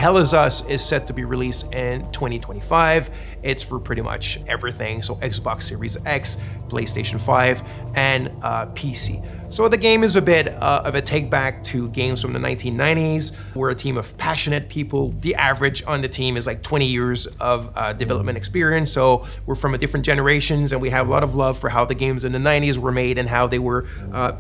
Hell Is Us is set to be released in 2025. It's for pretty much everything, so Xbox Series X, PlayStation 5, and PC. So the game is a bit of a take back to games from the 1990s. We're a team of passionate people. The average on the team is like 20 years of development experience. So we're from a different generations, and we have a lot of love for how the games in the 90s were made and how they were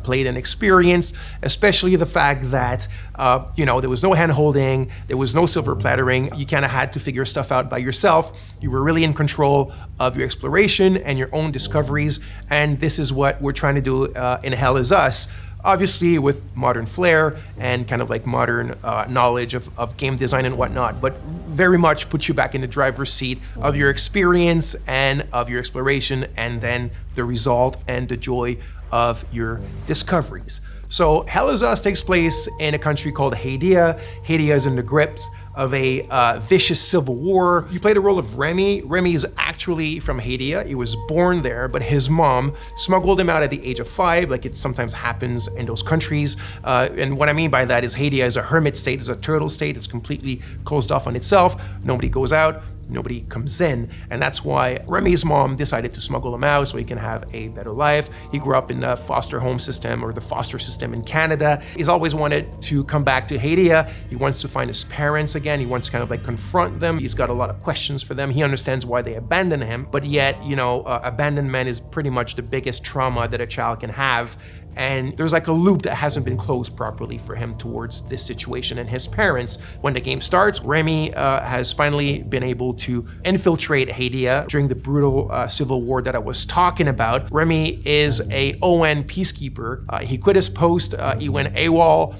played and experienced, especially the fact that there was no hand-holding, there was no silver plattering. You kind of had to figure stuff out by yourself. You were really in control of your exploration and your own discoveries, and this is what we're trying to do in Hell Is Us. Obviously with modern flair and kind of like modern knowledge of game design and whatnot, but very much put you back in the driver's seat of your experience and of your exploration, and then the result and the joy of your discoveries. So Hell Is Us takes place in a country called Hadia. Hadia is in the grips of a vicious civil war. You play the role of Remy. Remy is actually from Hadia. He was born there, but his mom smuggled him out at the age of 5, like it sometimes happens in those countries. And what I mean by that is Hadia is a hermit state, is a turtle state. It's completely closed off on itself. Nobody goes out, nobody comes in, and that's why Remy's mom decided to smuggle him out so he can have a better life. He grew up in the foster home system, or the foster system in Canada. He's always wanted to come back to Hadia. He wants to find his parents again. He wants to kind of like confront them. He's got a lot of questions for them. He understands why they abandoned him, but yet, abandonment is pretty much the biggest trauma that a child can have. And there's like a loop that hasn't been closed properly for him towards this situation and his parents. When the game starts, Remy has finally been able to infiltrate Hadia during the brutal civil war that I was talking about. Remy is a ON peacekeeper. He quit his post, he went AWOL,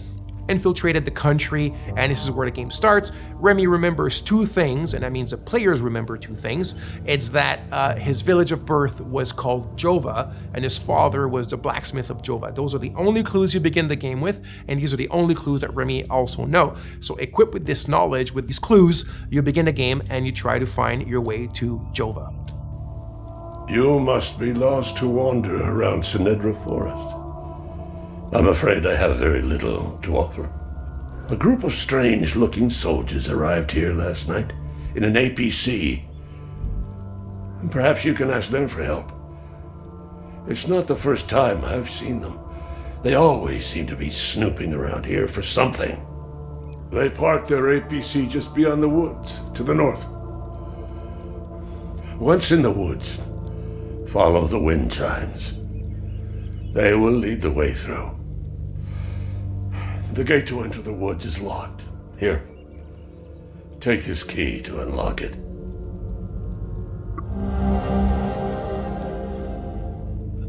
infiltrated the country, and this is where the game starts. Remy remembers 2 things, and that means the players remember 2 things. It's that his village of birth was called Jova, and his father was the blacksmith of Jova. Those are the only clues you begin the game with, and these are the only clues that Remy also know. So equipped with this knowledge, with these clues, you begin the game and you try to find your way to Jova. You must be lost to wander around Sinedra Forest. I'm afraid I have very little to offer. A group of strange-looking soldiers arrived here last night in an APC. And perhaps you can ask them for help. It's not the first time I've seen them. They always seem to be snooping around here for something. They parked their APC just beyond the woods, to the north. Once in the woods, follow the wind chimes. They will lead the way through. The gate to enter the woods is locked. Here, take this key to unlock it.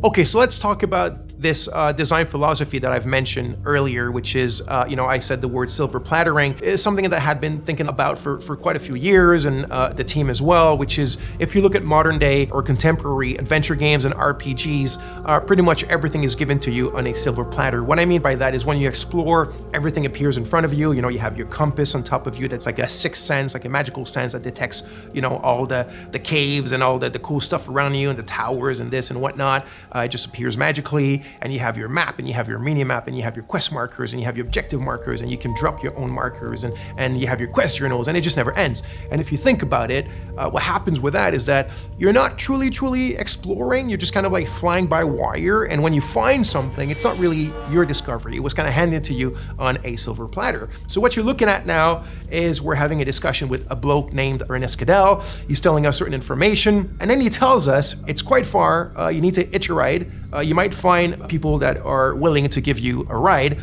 Okay, so let's talk about this design philosophy that I've mentioned earlier, which is, I said the word silver plattering, is something that I had been thinking about for quite a few years, and the team as well, which is, if you look at modern day or contemporary adventure games and RPGs, pretty much everything is given to you on a silver platter. What I mean by that is when you explore, everything appears in front of you. You have your compass on top of you that's like a sixth sense, like a magical sense that detects, all the caves and all the cool stuff around you and the towers and this and whatnot. It just appears magically. And you have your map, and you have your mini map, and you have your quest markers, and you have your objective markers, and you can drop your own markers, and you have your quest journals, and it just never ends. And if you think about it, what happens with that is that you're not truly exploring. You're just kind of like flying by wire, and when you find something, it's not really your discovery. It was kind of handed to you on a silver platter. So what you're looking at now is we're having a discussion with a bloke named Ernest Cadell. He's telling us certain information, and then he tells us it's quite far. You need to hitch a ride. You might find people that are willing to give you a ride.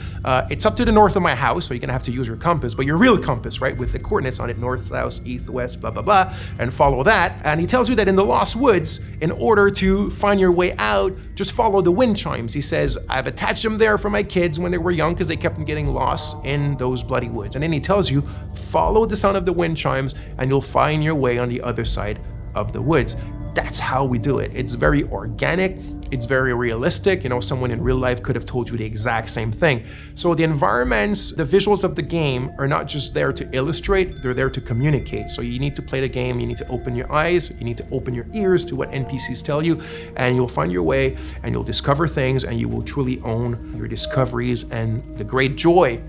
It's up to the north of my house, so you're gonna have to use your compass, but your real compass, right, with the coordinates on it, north, south, east, west, blah, blah, blah, and follow that. And he tells you that in the Lost Woods, in order to find your way out, just follow the wind chimes. He says, I've attached them there for my kids when they were young because they kept on getting lost in those bloody woods. And then he tells you, follow the sound of the wind chimes and you'll find your way on the other side of the woods. That's how we do it. It's very organic. It's very realistic. Someone in real life could have told you the exact same thing. So the environments, the visuals of the game are not just there to illustrate, they're there to communicate. So you need to play the game, you need to open your eyes, you need to open your ears to what NPCs tell you, and you'll find your way, and you'll discover things, and you will truly own your discoveries and the great joy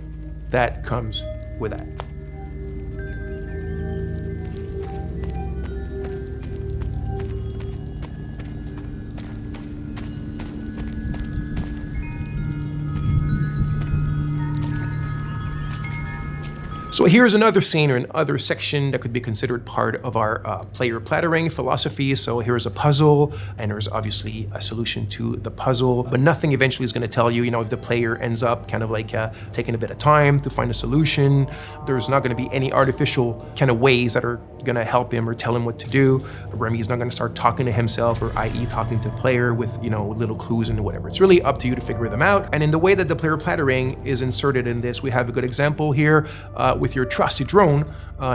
that comes with that. here's another scene or another section that could be considered part of our player plattering philosophy. So here's a puzzle, and there's obviously a solution to the puzzle, but nothing eventually is going to tell you, if the player ends up kind of like taking a bit of time to find a solution. There's not going to be any artificial kind of ways that are going to help him or tell him what to do. Remy's not going to start talking to himself, or i.e. talking to the player with, little clues and whatever. It's really up to you to figure them out. And in the way that the player plattering is inserted in this, we have a good example here with your trusty drone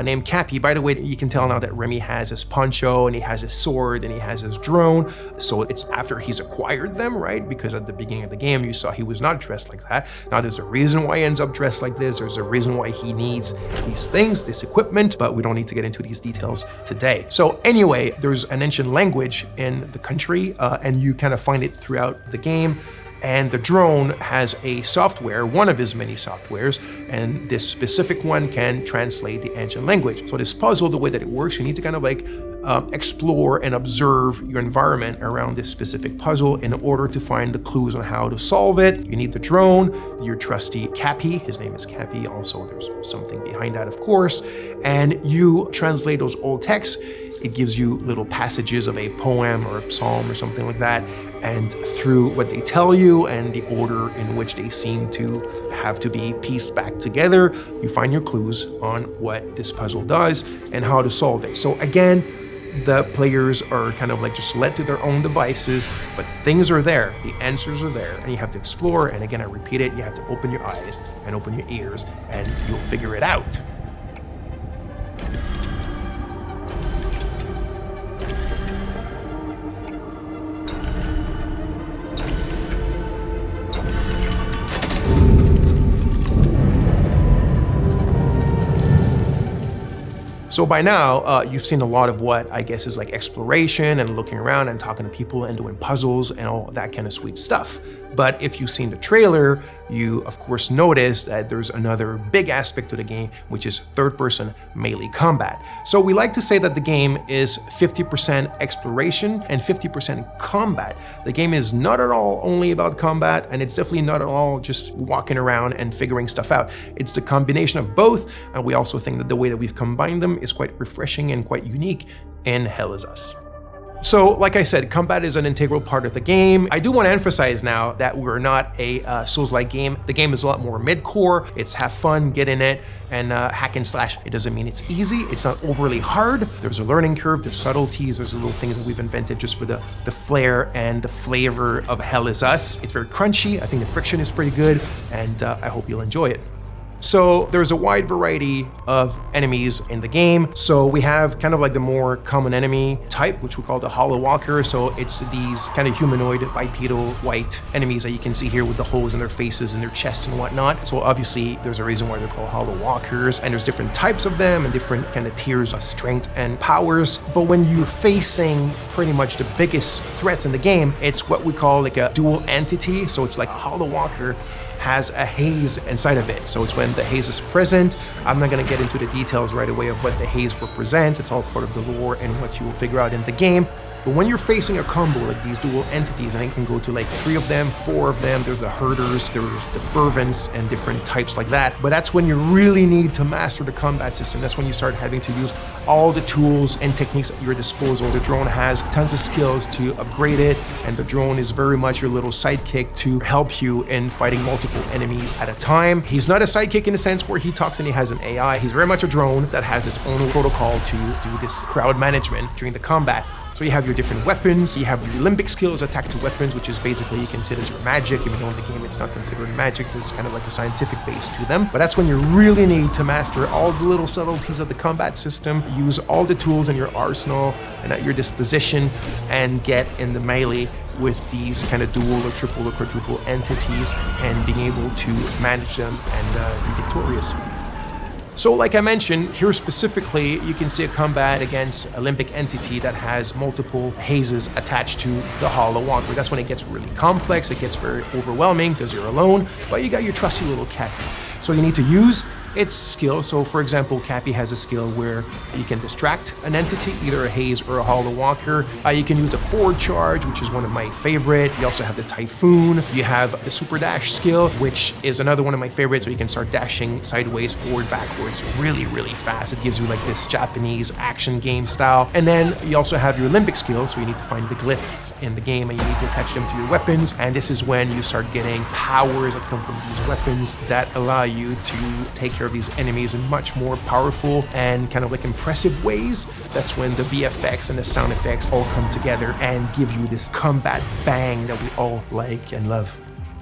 named Cappy. By the way, you can tell now that Remy has his poncho and he has his sword and he has his drone. So it's after he's acquired them, right? Because at the beginning of the game, you saw he was not dressed like that. Now there's a reason why he ends up dressed like this. There's a reason why he needs these things, this equipment, but we don't need to get into these details today. So anyway, there's an ancient language in the country and you kind of find it throughout the game. And the drone has a software, one of his many softwares, and this specific one can translate the ancient language. So this puzzle, the way that it works, you need to kind of like explore and observe your environment around this specific puzzle in order to find the clues on how to solve it. You need the drone, your trusty Cappy, his name is Cappy, also there's something behind that, of course, and you translate those old texts. It gives you little passages of a poem or a psalm or something like that, and through what they tell you and the order in which they seem to have to be pieced back together, you find your clues on what this puzzle does and how to solve it. So again, the players are kind of like just led to their own devices, but things are there, the answers are there, and you have to explore. And again, I repeat it, you have to open your eyes and open your ears, and you'll figure it out. So by now, you've seen a lot of what I guess is like exploration and looking around and talking to people and doing puzzles and all that kind of sweet stuff. But if you've seen the trailer, you of course notice that there's another big aspect to the game, which is third-person melee combat. So we like to say that the game is 50% exploration and 50% combat. The game is not at all only about combat, and it's definitely not at all just walking around and figuring stuff out. It's the combination of both, and we also think that the way that we've combined them is quite refreshing and quite unique in Hell Is Us. So, like I said, combat is an integral part of the game. I do want to emphasize now that we're not a Souls-like game. The game is a lot more mid-core. It's have fun, get in it, and hack and slash. It doesn't mean it's easy. It's not overly hard. There's a learning curve, there's subtleties, there's little things that we've invented just for the flair and the flavor of Hell Is Us. It's very crunchy. I think the friction is pretty good, and I hope you'll enjoy it. So there's a wide variety of enemies in the game. So we have kind of like the more common enemy type, which we call the Hollow Walker. So it's these kind of humanoid, bipedal, white enemies that you can see here with the holes in their faces and their chests and whatnot. So obviously there's a reason why they're called Hollow Walkers, and there's different types of them and different kind of tiers of strength and powers. But when you're facing pretty much the biggest threats in the game, it's what we call like a dual entity. So it's like a Hollow Walker has a haze inside of it. So it's when the haze is present. I'm not gonna get into the details right away of what the haze represents. It's all part of the lore and what you will figure out in the game. But when you're facing a combo like these dual entities, and it can go to like 3 of them, 4 of them, there's the herders, there's the fervents, and different types like that. But that's when you really need to master the combat system. That's when you start having to use all the tools and techniques at your disposal. The drone has tons of skills to upgrade it, and the drone is very much your little sidekick to help you in fighting multiple enemies at a time. He's not a sidekick in the sense where he talks and he has an AI. He's very much a drone that has its own protocol to do this crowd management during the combat. So you have your different weapons, you have your limbic skills, attack to weapons, which is basically you can see it as your magic, even though in the game it's not considered magic, there's kind of like a scientific base to them. But that's when you really need to master all the little subtleties of the combat system, use all the tools in your arsenal and at your disposition, and get in the melee with these kind of dual or triple or quadruple entities and being able to manage them and be victorious. So like I mentioned, here specifically, you can see a combat against a limbic entity that has multiple hazes attached to the Hollow Walker. That's when it gets really complex, it gets very overwhelming because you're alone, but you got your trusty little cat. So you need to use its skill. So for example, Cappy has a skill where you can distract an entity, either a haze or a hollow walker. You can use the forward charge, which is one of my favorite. You also have the typhoon. You have the super dash skill, which is another one of my favorites, so you can start dashing sideways, forward, backwards, really, really fast. It gives you like this Japanese action game style. And then you also have your limbic skill, so you need to find the glyphs in the game and you need to attach them to your weapons. And this is when you start getting powers that come from these weapons that allow you to take care of these enemies in much more powerful and kind of like impressive ways. That's when the VFX and the sound effects all come together and give you this combat bang that we all like and love.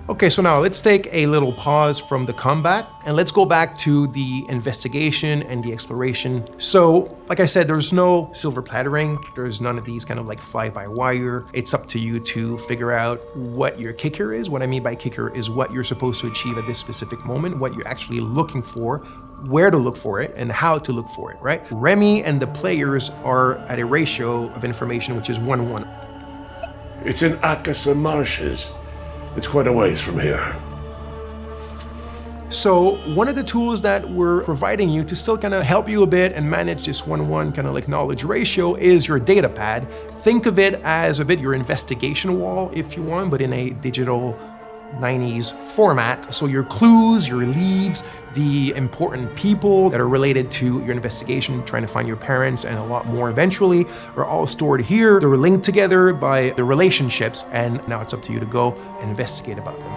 Okay, so now let's take a little pause from the combat and let's go back to the investigation and the exploration. So, like I said, there's no silver plattering. There's none of these kind of like fly-by-wire. It's up to you to figure out what your kicker is. What I mean by kicker is what you're supposed to achieve at this specific moment, what you're actually looking for, where to look for it, and how to look for it, right? Remy and the players are at a ratio of information which is 1-1. It's in Akasa Marshes. It's quite a ways from here. So one of the tools that we're providing you to still kind of help you a bit and manage this 1-1 kind of like knowledge ratio is your data pad. Think of it as a bit your investigation wall if you want, but in a digital 90s format. So your clues, your leads, the important people that are related to your investigation, trying to find your parents and a lot more eventually, are all stored here. They're linked together by the relationships, and now it's up to you to go and investigate about them.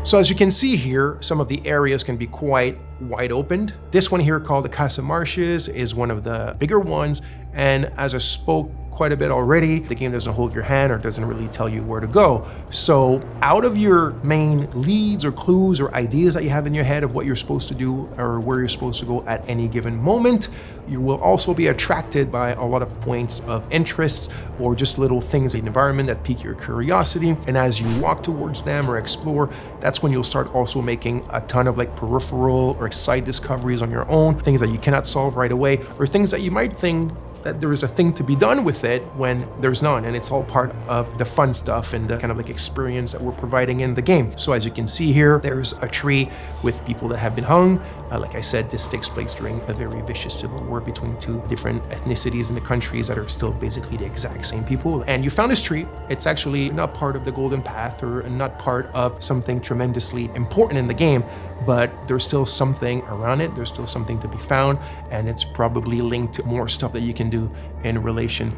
So as you can see here, some of the areas can be quite wide opened. This one here called the Casa Marshes is one of the bigger ones. And as I spoke quite a bit already, the game doesn't hold your hand or doesn't really tell you where to go. So out of your main leads or clues or ideas that you have in your head of what you're supposed to do or where you're supposed to go at any given moment, you will also be attracted by a lot of points of interest or just little things in the environment that pique your curiosity. And as you walk towards them or explore, that's when you'll start also making a ton of like peripheral or side discoveries on your own, things that you cannot solve right away, or things that you might think that there is a thing to be done with it when there's none, and it's all part of the fun stuff and the kind of like experience that we're providing in the game. So as you can see here, there's a tree with people that have been hung. Like I said, this takes place during a very vicious civil war between two different ethnicities in the countries that are still basically the exact same people. And you found this tree. It's actually not part of the Golden Path or not part of something tremendously important in the game, but there's still something around it. There's still something to be found, and it's probably linked to more stuff that you can do in relation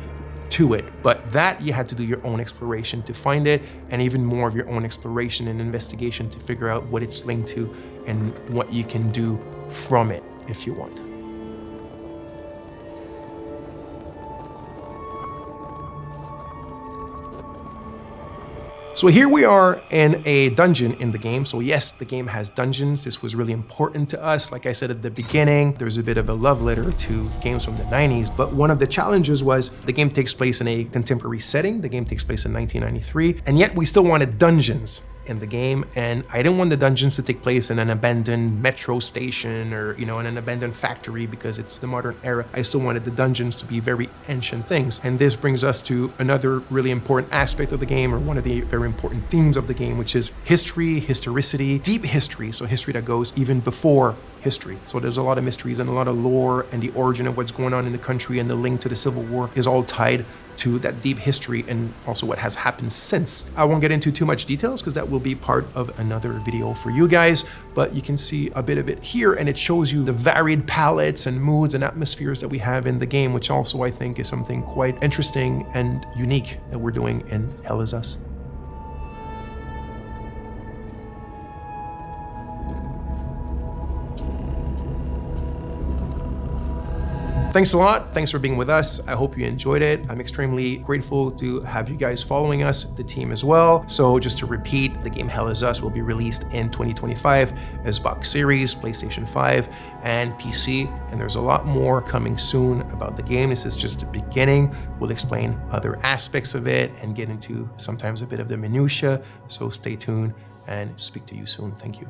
to it. But that you had to do your own exploration to find it, and even more of your own exploration and investigation to figure out what it's linked to and what you can do from it if you want. So here we are in a dungeon in the game. So yes, the game has dungeons. This was really important to us. Like I said at the beginning, there's a bit of a love letter to games from the 90s, but one of the challenges was the game takes place in a contemporary setting. The game takes place in 1993, and yet we still wanted dungeons in the game, and I didn't want the dungeons to take place in an abandoned metro station or, you know, in an abandoned factory because it's the modern era. I still wanted the dungeons to be very ancient things. And this brings us to another really important aspect of the game, or one of the very important themes of the game, which is history, historicity, deep history. So history that goes even before history. So there's a lot of mysteries and a lot of lore, and the origin of what's going on in the country and the link to the Civil War is all tied to that deep history and also what has happened since. I won't get into too much details because that will be part of another video for you guys, but you can see a bit of it here, and it shows you the varied palettes and moods and atmospheres that we have in the game, which also I think is something quite interesting and unique that we're doing in Hell Is Us. Thanks a lot. Thanks for being with us. I hope you enjoyed it. I'm extremely grateful to have you guys following us, the team as well. So just to repeat, the game Hell Is Us will be released in 2025 as Xbox Series, PlayStation 5, and PC. And there's a lot more coming soon about the game. This is just the beginning. We'll explain other aspects of it and get into sometimes a bit of the minutia. So stay tuned and speak to you soon. Thank you.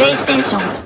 プレイステーション